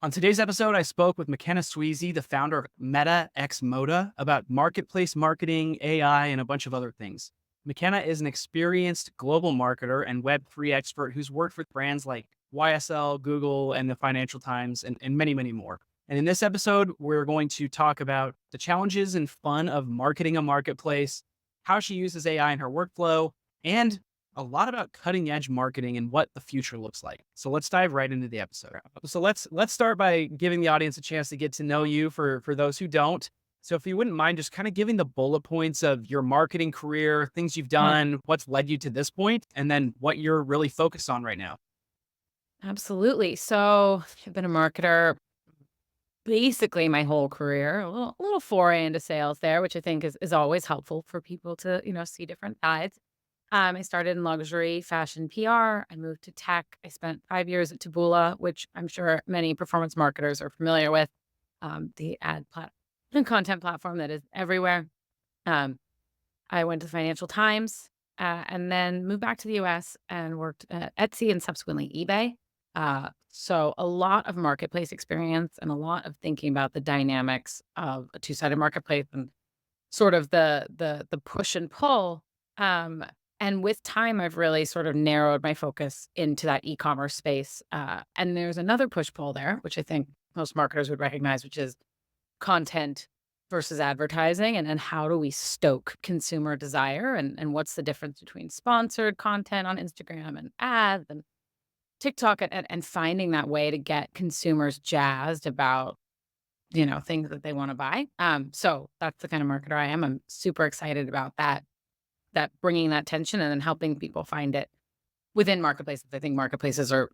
On today's episode, I spoke with McKenna Sweazey, the founder of metaXmoda, about marketplace marketing, AI, and a bunch of other things. McKenna is an experienced global marketer and Web3 expert who's worked with brands like YSL, Google, and the Financial Times, and many, many more. And in this episode, we're going to talk about the challenges and fun of marketing a marketplace, how she uses AI in her workflow, and a lot about cutting edge marketing and what the future looks like. So let's dive right into the episode. So let's start by giving the audience a chance to get to know you for those who don't. So if you wouldn't mind just kind of giving the bullet points of your marketing career, things you've Mm, done, what's led you to this point, and then what you're really focused on right now. absolutely. So I've been a marketer basically my whole career, a little foray into sales there, which I think is always helpful for people to, see different sides. I started in luxury fashion PR. I moved to tech. I spent 5 years at Taboola, which I'm sure many performance marketers are familiar with, the ad and content platform that is everywhere. Um, I went to the Financial Times, and then moved back to the US and worked at Etsy and subsequently eBay. So a lot of marketplace experience and a lot of thinking about the dynamics of a two-sided marketplace and sort of the push and pull. Um, and with time, I've really sort of narrowed my focus into that e-commerce space. And there's another push pull there, which I think most marketers would recognize, which is content versus advertising, and how do we stoke consumer desire, and what's the difference between sponsored content on Instagram and ads and TikTok, and finding that way to get consumers jazzed about, things that they wanna buy. So that's the kind of marketer I am. I'm super excited about that bringing that tension and then helping people find it within marketplaces. I think marketplaces are,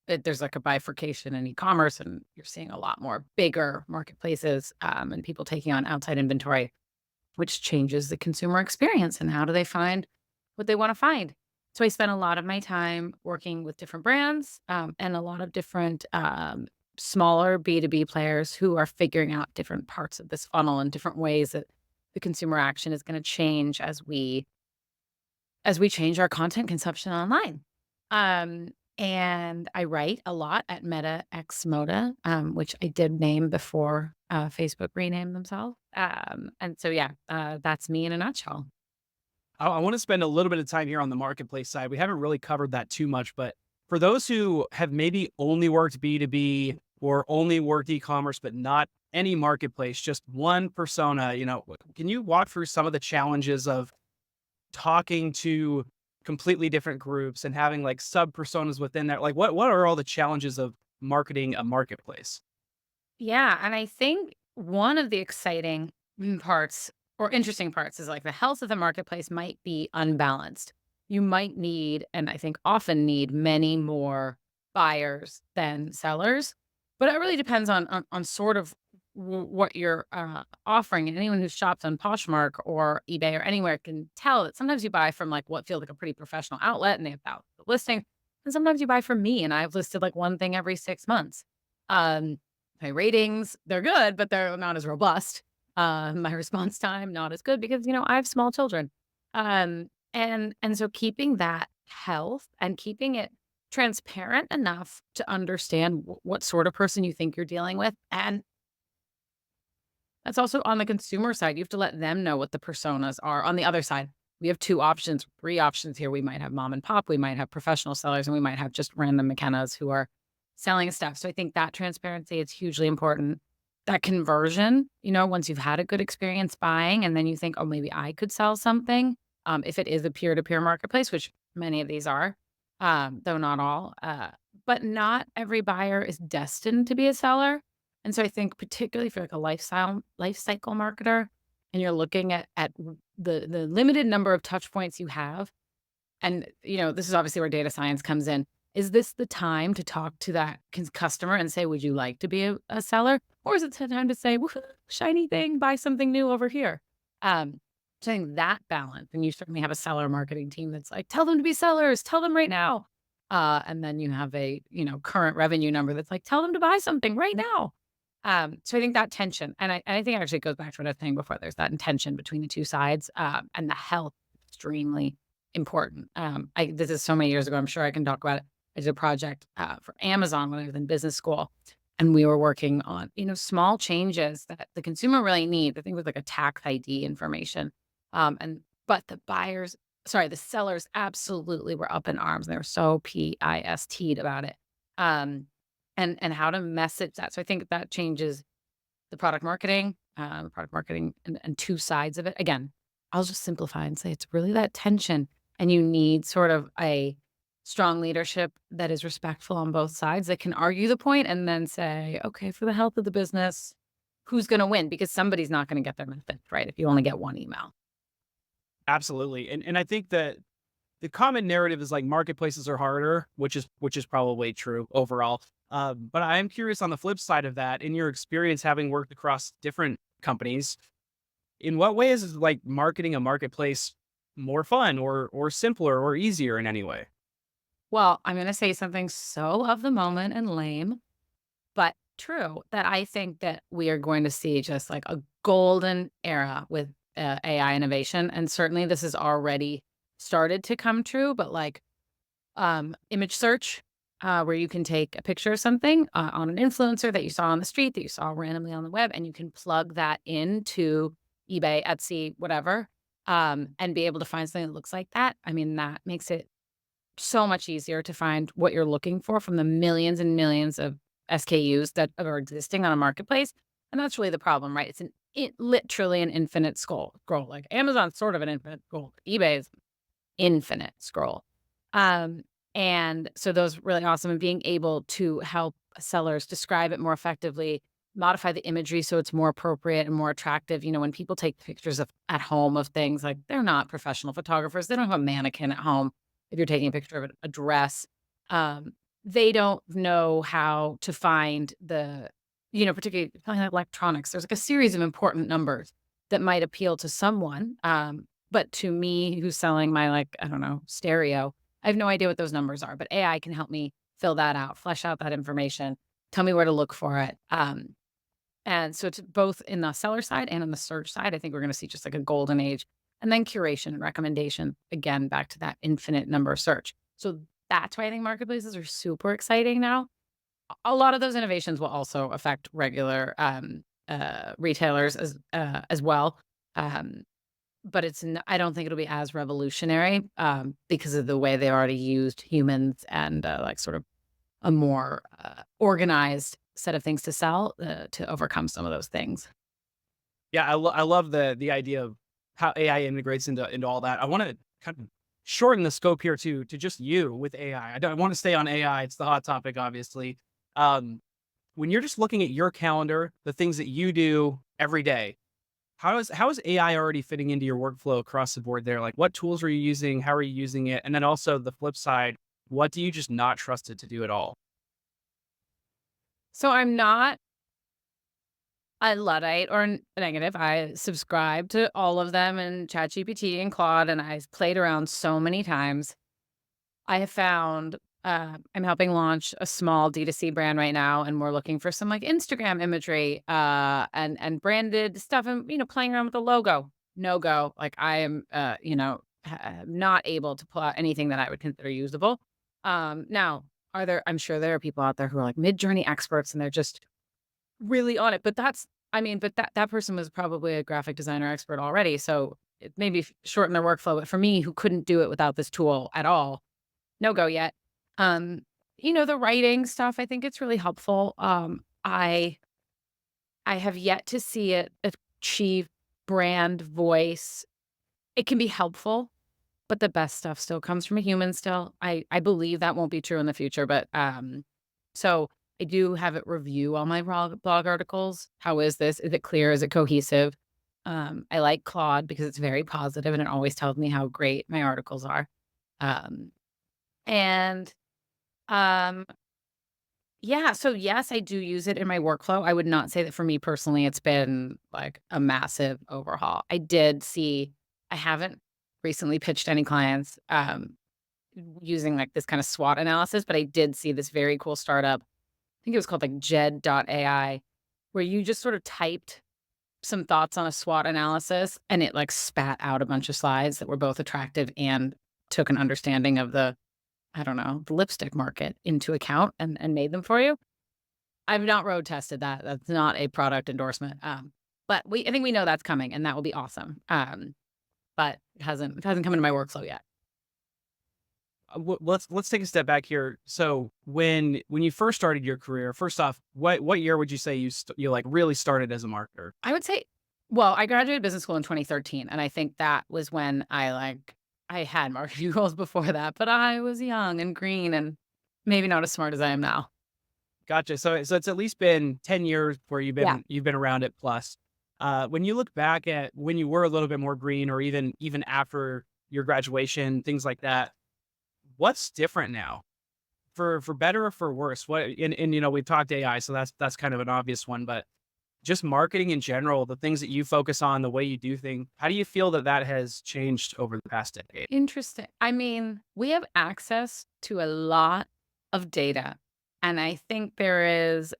there's like a bifurcation in e-commerce, and you're seeing a lot more bigger marketplaces, and people taking on outside inventory, which changes the consumer experience and how do they find what they want to find. So I spent a lot of my time working with different brands, and a lot of different smaller B2B players who are figuring out different parts of this funnel and different ways that the consumer action is going to change as we change our content consumption online. Um, and I write a lot at metaXmoda, which I did name before Facebook renamed themselves. And so, yeah, that's me in a nutshell. I want to spend a little bit of time here on the marketplace side. We haven't really covered that too much, but for those who have maybe only worked B2B or only worked e-commerce, but not any marketplace, just one persona, can you walk through some of the challenges of talking to completely different groups and having like sub personas within that? Like what are all the challenges of marketing a marketplace? Yeah. And I think one of the exciting parts or interesting parts is like the health of the marketplace might be unbalanced. You might need, and I think often need, many more buyers than sellers. But it really depends on sort of what you're offering. And anyone who's shopped on Poshmark or eBay or anywhere can tell that sometimes you buy from like what feels like a pretty professional outlet and they have thousands of listings. And sometimes you buy from me and I've listed like one thing every 6 months. Um, my ratings, they're good, but they're not as robust. My response time, not as good because, I have small children. And so keeping that health and keeping it transparent enough to understand what sort of person you think you're dealing with. And that's also on the consumer side. You have to let them know what the personas are. On the other side, we have 2 options, 3 options here. We might have mom and pop, we might have professional sellers, and we might have just random McKennas who are selling stuff. So I think that transparency is hugely important. That conversion, once you've had a good experience buying and then you think, "Oh, maybe I could sell something," if it is a peer-to-peer marketplace, which many of these are, though not all. But not every buyer is destined to be a seller. And so I think particularly for like a life cycle marketer, and you're looking at the limited number of touch points you have, and this is obviously where data science comes in. Is this the time to talk to that customer and say, "Would you like to be a seller?" Or is it the time to say, "Woohoo, shiny thing, buy something new over here?" Um, so I think that balance, and you certainly have a seller marketing team that's like, "Tell them to be sellers, tell them right now." And then you have a, current revenue number that's like, "Tell them to buy something right now." So I think that tension, and I think actually it goes back to what I was saying before. There's that intention between the 2 sides, and the health extremely important. This is so many years ago. I'm sure I can talk about it. I did a project for Amazon when I was in business school, and we were working on, small changes that the consumer really need. I think it was like a tax ID information. But the sellers absolutely were up in arms. They were so pissed about it. Um, and how to message that. So I think that changes the product marketing and two sides of it. Again, I'll just simplify and say it's really that tension, and you need sort of a strong leadership that is respectful on both sides that can argue the point and then say, okay, for the health of the business, who's going to win? Because somebody's not going to get their message right if you only get one email. Absolutely. And I think that the common narrative is like marketplaces are harder, which is probably true overall. But I am curious on the flip side of that, in your experience having worked across different companies, in what ways is like marketing a marketplace more fun or simpler or easier in any way? Well, I'm going to say something so of the moment and lame, but true, that I think that we are going to see just like a golden era with AI innovation. And certainly this has already started to come true, but like image search, where you can take a picture of something on an influencer that you saw on the street, that you saw randomly on the web, and you can plug that into eBay, Etsy, whatever, and be able to find something that looks like that. I mean, that makes it so much easier to find what you're looking for from the millions and millions of SKUs that are existing on a marketplace. And that's really the problem, right? Literally an infinite scroll. Like Amazon's sort of an infinite scroll. eBay is infinite scroll. Um, and so those are really awesome. And being able to help sellers describe it more effectively, modify the imagery so it's more appropriate and more attractive. When people take pictures at home of things, like they're not professional photographers, they don't have a mannequin at home. If you're taking a picture of a dress, um, they don't know how to find particularly electronics. There's like a series of important numbers that might appeal to someone. But to me, who's selling my, like, I don't know, stereo, I have no idea what those numbers are, but AI can help me fill that out, flesh out that information, tell me where to look for it. And so it's both in the seller side and on the search side. I think we're going to see just like a golden age. And then curation and recommendation, again, back to that infinite number search. So that's why I think marketplaces are super exciting now. A lot of those innovations will also affect regular retailers as well. Um, but I don't think it'll be as revolutionary because of the way they already used humans and like sort of a more organized set of things to sell to overcome some of those things. Yeah, I love the idea of how AI integrates into all that. I want to kind of shorten the scope here to just you with AI. I don't want to stay on AI. It's the hot topic, obviously. Um, when you're just looking at your calendar, the things that you do every day, how is AI already fitting into your workflow across the board there? Like, what tools are you using? How are you using it? And then also the flip side, what do you just not trust it to do at all? So I'm not a Luddite or negative. I subscribe to all of them and ChatGPT and Claude, and I've played around so many times. I have found I'm helping launch a small D2C brand right now, and we're looking for some like Instagram imagery and branded stuff, and playing around with the logo. No go. Like I am, not able to pull out anything that I would consider usable. Now, I'm sure there are people out there who are like mid-journey experts, and they're just really on it. But that person was probably a graphic designer expert already, so it maybe shorten their workflow. But for me, who couldn't do it without this tool at all, no go yet. Um, the writing stuff, I think it's really helpful. I have yet to see it achieve brand voice. It can be helpful, but the best stuff still comes from a human still. I believe that won't be true in the future, but so I do have it review all my blog articles. How is this? Is it clear? Is it cohesive? I like Claude because it's very positive and it always tells me how great my articles are. Um, and um, yeah, so yes, I do use it in my workflow. I would not say that for me personally, it's been like a massive overhaul. I haven't recently pitched any clients using like this kind of SWOT analysis, but I did see this very cool startup. I think it was called like Jed.ai, where you just sort of typed some thoughts on a SWOT analysis and it like spat out a bunch of slides that were both attractive and took an understanding of the I don't know, the lipstick market into account and made them for you. I've not road tested that. That's not a product endorsement. But I think we know that's coming, and that will be awesome. But it hasn't come into my workflow yet. Let's take a step back here. So when you first started your career, first off, what year would you say you like really started as a marketer? I would say, well, I graduated business school in 2013, and I think that was when I had marketing goals before that, but I was young and green and maybe not as smart as I am now. Gotcha. So it's at least been 10 years where Yeah. you've been around it plus. When you look back at when you were a little bit more green, or even after your graduation, things like that, what's different now? For better or for worse? And we've talked AI, so that's kind of an obvious one, but just marketing in general, the things that you focus on, the way you do things, how do you feel that has changed over the past decade? Interesting. I mean, we have access to a lot of data, and I think there is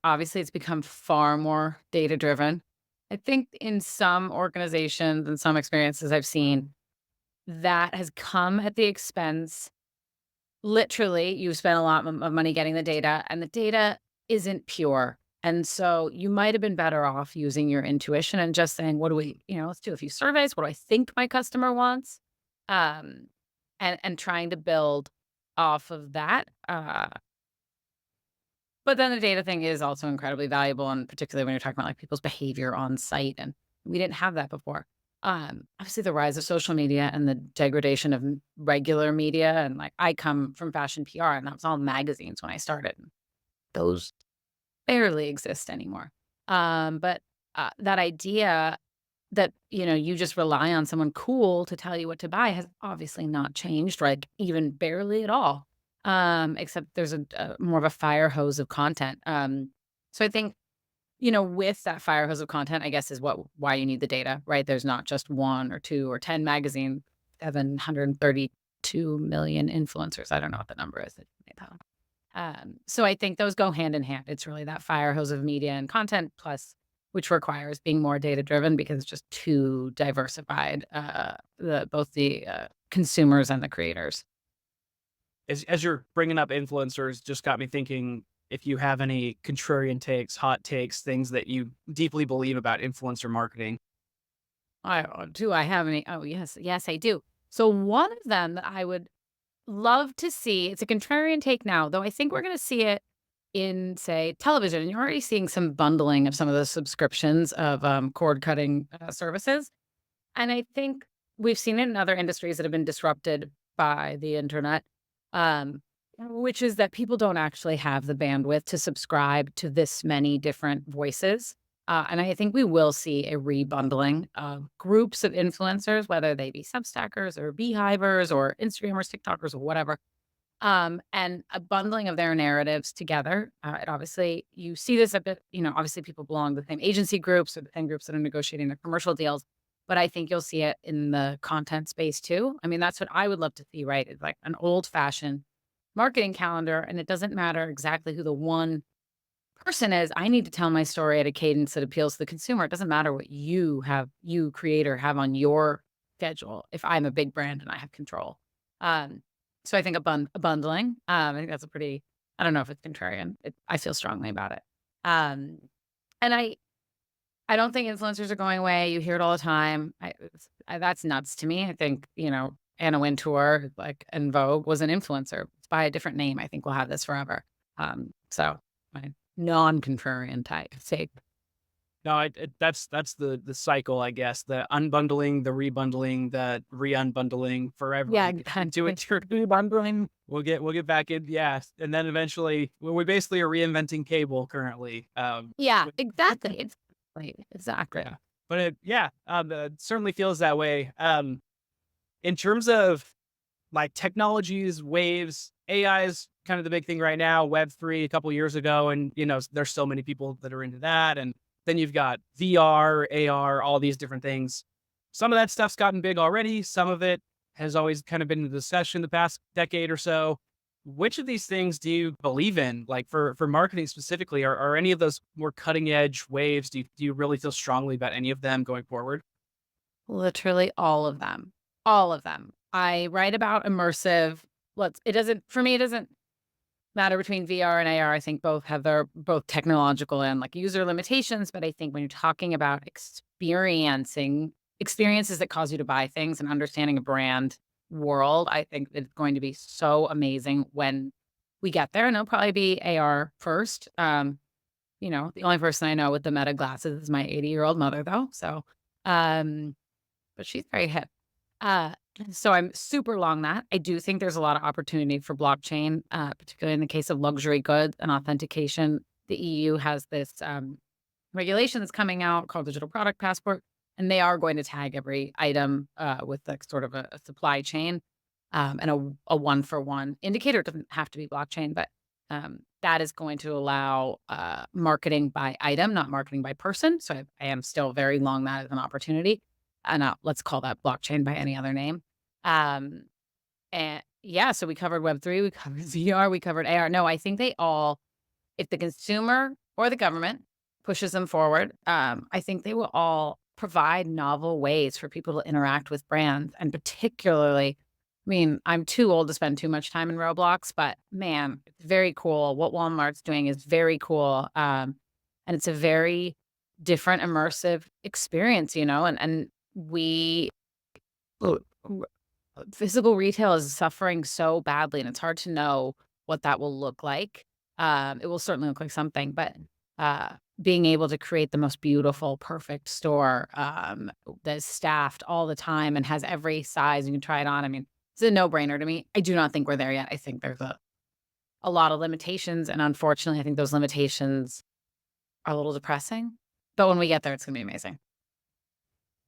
obviously it's become far more data driven. I think in some organizations and some experiences I've seen that has come at the expense. Literally, you spend a lot of money getting the data, and the data isn't pure. And so you might have been better off using your intuition and just saying, what do we, let's do a few surveys. What do I think my customer wants? Um, and trying to build off of that. But then the data thing is also incredibly valuable, and particularly when you're talking about like people's behavior on site, and we didn't have that before. Obviously, the rise of social media and the degradation of regular media, and like I come from fashion PR, and that was all magazines when I started. Those barely exist anymore. But that idea that you just rely on someone cool to tell you what to buy has obviously not changed, like even barely at all. Except there's a more of a fire hose of content. So I think with that fire hose of content, I guess is why you need the data, right? There's not just one or two or 10 magazines, 732 million influencers. I don't know what the number is. That made that one. So I think those go hand in hand. It's really that fire hose of media and content plus, which requires being more data driven because it's just too diversified, both the consumers and the creators. As you're bringing up influencers, just got me thinking if you have any contrarian takes, hot takes, things that you deeply believe about influencer marketing. Do I have any? Oh, yes. Yes, I do. So one of them that I would love to see, it's a contrarian take now, though I think we're going to see it in, say, television. And you're already seeing some bundling of some of the subscriptions of cord cutting services. And I think we've seen it in other industries that have been disrupted by the internet, which is that people don't actually have the bandwidth to subscribe to this many different voices. And I think we will see a rebundling of groups of influencers, whether they be Substackers or Beehivers or Instagrammers, TikTokers, or whatever, and a bundling of their narratives together. And obviously, you see this a bit, obviously people belong to the same agency groups or the same groups that are negotiating the commercial deals. But I think you'll see it in the content space too. I mean, that's what I would love to see, right? It's like an old fashioned marketing calendar. And it doesn't matter exactly who the one person is. I need to tell my story at a cadence that appeals to the consumer. It doesn't matter what you creator have on your schedule if I'm a big brand and I have control. Um, so I think a bundling, I think that's a pretty, I don't know if it's contrarian. I feel strongly about it. Um, and I don't think influencers are going away. You hear it all the time. That's nuts to me. I think, Anna Wintour, like En Vogue, was an influencer. It's by a different name. I think we'll have this forever. So my non-contrarian type take. No, that's the cycle, I guess. The unbundling, the rebundling, the re-unbundling forever. Yeah, Do it. bundling. We'll get back in, yeah, and then eventually, we basically are reinventing cable currently. Yeah, With- exactly. Exactly. yeah, but it certainly feels that way. In terms of like technologies, waves, AI is kind of the big thing right now. Web3 a couple years ago, and there's so many people that are into that, and then you've got VR, AR, all these different things. Some of that stuff's gotten big already. Some of it has always kind of been in the discussion the past decade or so. Which of these things do you believe in? Like for marketing specifically, are any of those more cutting edge waves? Do you really feel strongly about any of them going forward? Literally all of them. All of them. I write about immersive. It doesn't, for me, it doesn't matter between VR and AR. I think both have their both technological and like user limitations. But I think when you're talking about experiencing experiences that cause you to buy things and understanding a brand world, I think it's going to be so amazing when we get there. And it'll probably be AR first. The only person I know with the Meta glasses is my 80-year-old mother, though. So, um, but she's very hip. Uh, so I'm super long that. I do think there's a lot of opportunity for blockchain, particularly in the case of luxury goods and authentication. The EU has this regulation that's coming out called Digital Product Passport, and they are going to tag every item with like sort of a supply chain and a one-for-one indicator. It doesn't have to be blockchain, but that is going to allow marketing by item, not marketing by person. So I am still very long that as an opportunity. And let's call that blockchain by any other name. Um, and yeah, so we covered Web3, we covered VR, we covered AR. No, I think they all, if the consumer or the government pushes them forward, I think they will all provide novel ways for people to interact with brands. And particularly, I mean, I'm too old to spend too much time in Roblox, but man, it's very cool. What Walmart's doing is very cool. And it's a very different immersive experience, and we uh, physical retail is suffering so badly, and it's hard to know what that will look like. It will certainly look like something, but being able to create the most beautiful, perfect store that's staffed all the time and has every size you can try it on. I mean, it's a no-brainer to me. I do not think we're there yet. I think there's a lot of limitations, and unfortunately, I think those limitations are a little depressing. But when we get there, it's gonna be amazing.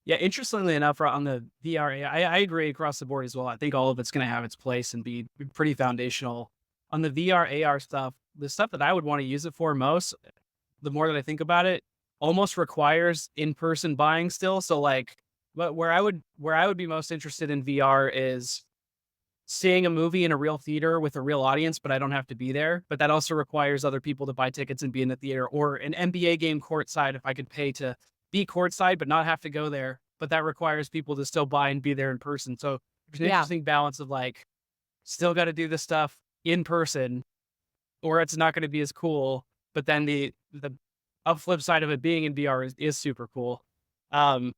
Yeah, interestingly enough, on the VR, I agree across the board as well. I think all of it's going to have its place and be pretty foundational. On the VR, AR stuff, the stuff that I would want to use it for most, the more that I think about it, almost requires in-person buying still. So like, but where I would be most interested in VR is seeing a movie in a real theater with a real audience, but I don't have to be there. But that also requires other people to buy tickets and be in the theater, or an NBA game courtside if I could pay to be courtside but not have to go there. But that requires people to still buy and be there in person. So there's an Yeah. interesting balance of like, still got to do this stuff in person, or it's not going to be as cool. But then the up flip side of it being in VR is super cool. Um,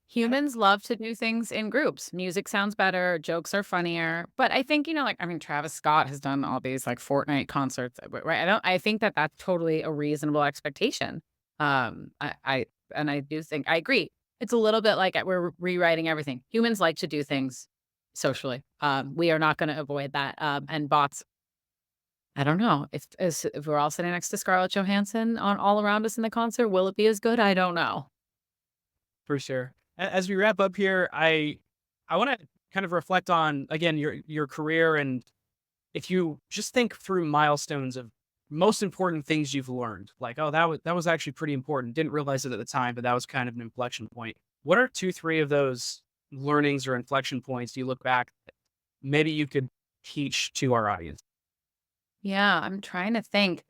Humans love to do things in groups. Music sounds better, jokes are funnier. But I think, like, I mean, Travis Scott has done all these like Fortnite concerts, right? I think that that's totally a reasonable expectation. And I do think I agree. It's a little bit like we're rewriting everything. Humans like to do things socially. We are not going to avoid that. And bots, I don't know if we're all sitting next to Scarlett Johansson on all around us in the concert, will it be as good? I don't know. For sure. As we wrap up here, I want to kind of reflect on again your career, and if you just think through milestones of most important things you've learned, like, oh, that was actually pretty important. Didn't realize it at the time, but that was kind of an inflection point. What are two, three of those learnings or inflection points you look back that maybe you could teach to our audience? Yeah, I'm trying to think.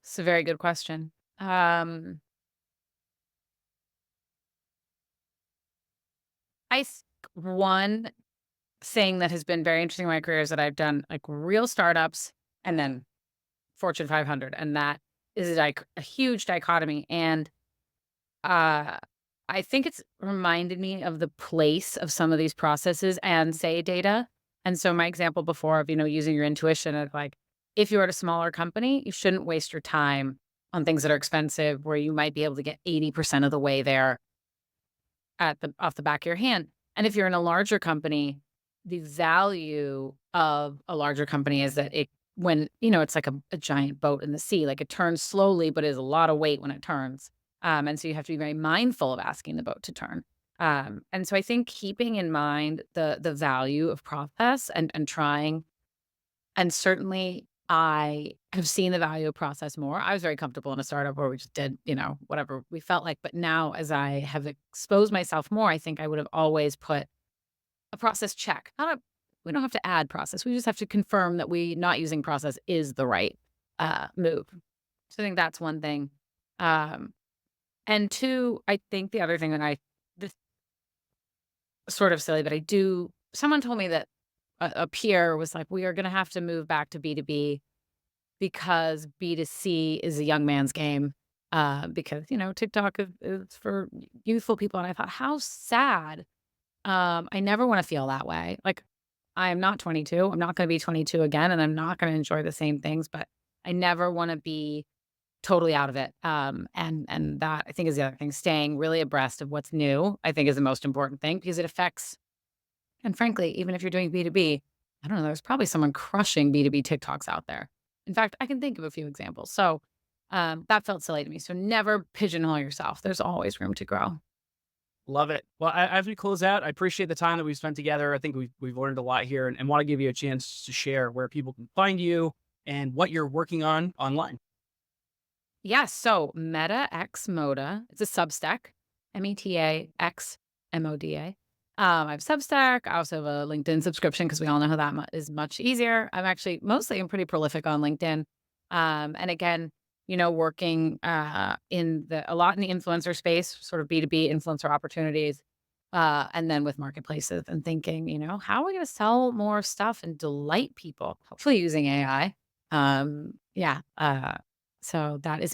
It's a very good question. Um, one thing that has been very interesting in my career is that I've done like real startups and then Fortune 500, and that is like a huge dichotomy. And uh, I think it's reminded me of the place of some of these processes and say data. And so my example before of using your intuition of like, if you're at a smaller company, you shouldn't waste your time on things that are expensive where you might be able to get 80% of the way there at the off the back of your hand. And if you're in a larger company, the value of a larger company is that it's like a giant boat in the sea, like it turns slowly, but is a lot of weight when it turns. And so you have to be very mindful of asking the boat to turn. And so I think keeping in mind the value of process and trying, and certainly I have seen the value of process more. I was very comfortable in a startup where we just did, whatever we felt like. But now as I have exposed myself more, I think I would have always put a process check. We don't have to add process. We just have to confirm that we not using process is the right move. So I think that's one thing. Um, and two, I think the other thing that this sort of silly, but I do. Someone told me that a peer was like, "We are going to have to move back to B2B because B2C is a young man's game." Because TikTok is for youthful people, and I thought, how sad. I never want to feel that way. Like, I am not 22. I'm not going to be 22 again, and I'm not going to enjoy the same things. But I never want to be totally out of it. And that I think is the other thing. Staying really abreast of what's new, I think, is the most important thing because it affects. And frankly, even if you're doing B2B, I don't know, there's probably someone crushing B2B TikToks out there. In fact, I can think of a few examples. So that felt silly to me. So never pigeonhole yourself. There's always room to grow. Love it. Well, as we close out, I appreciate the time that we've spent together. I think we've learned a lot here, and want to give you a chance to share where people can find you and what you're working on online. Yes. So metaXmoda, it's a Substack, METAXMODA. I have Substack. I also have a LinkedIn subscription because we all know how that is much easier. I'm pretty prolific on LinkedIn. And again, working in a lot in the influencer space, sort of B2B influencer opportunities. And then with marketplaces and thinking, how are we going to sell more stuff and delight people? Hopefully using AI. Yeah. So that is